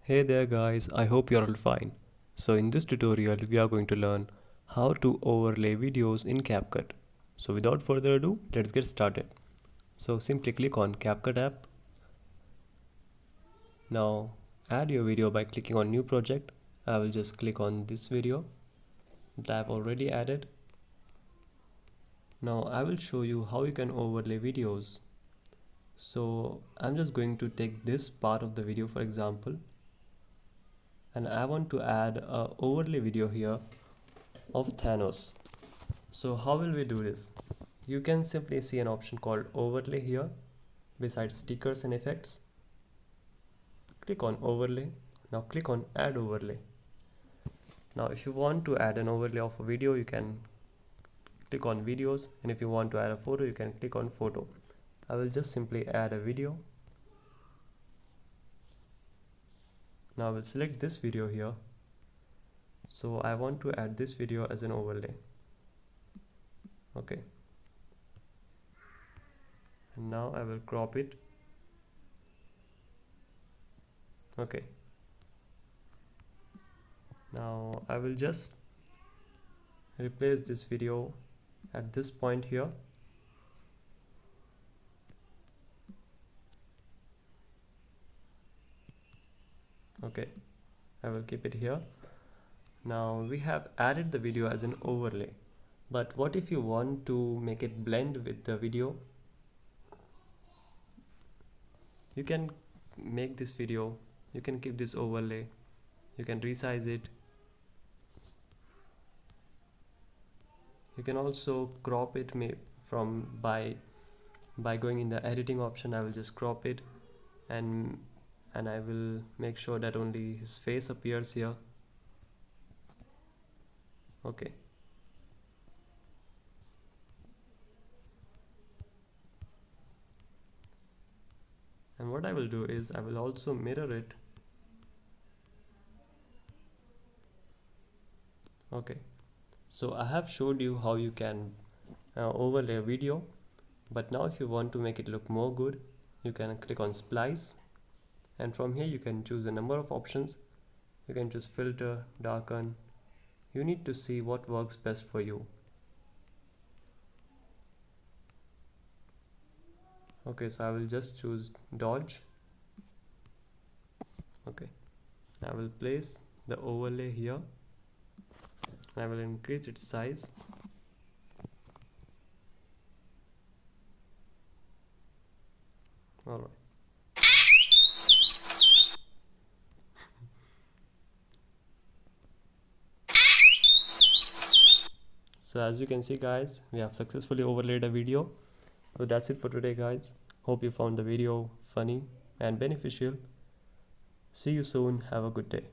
Hey there guys, I hope you're all fine. So in this tutorial we are going to learn how to overlay videos in CapCut. So without further ado, let's get started. So simply click on CapCut app. Now add your video by clicking on new project. I will just click on this video that I've already added. Now I will show you how you can overlay videos. So I'm just going to take this part of the video for example, and I want to add a overlay video here of Thanos. So how will we do this? You can simply see an option called overlay here besides stickers and effects. Click on overlay. Now click on add overlay. Now if you want to add an overlay of a video, you can click on videos, and if you want to add a photo, you can click on photo. I will just simply add a video. Now I will select this video here. So I want to add this video as an overlay. Okay. And now I will crop it. Okay. Now I will just replace this video at this point here. Okay, I will keep it here. Now we have added the video as an overlay, but what if you want to make it blend with the video? You can make this video, you can keep this overlay, you can resize it, you can also crop it from by going in the editing option. I will just crop it, and I will make sure that only his face appears here. Okay. And what I will do is I will also mirror it. Okay. So I have showed you how you can overlay a video, but now if you want to make it look more good, you can click on splice, and from here you can choose a number of options. You can choose filter, darken. You need to see what works best for you. Okay, so I will just choose dodge. Okay, I will place the overlay here. I will increase its size. All right. So as you can see guys, we have successfully overlaid a video. So that's it for today guys. Hope you found the video funny and beneficial. See you soon. Have a good day.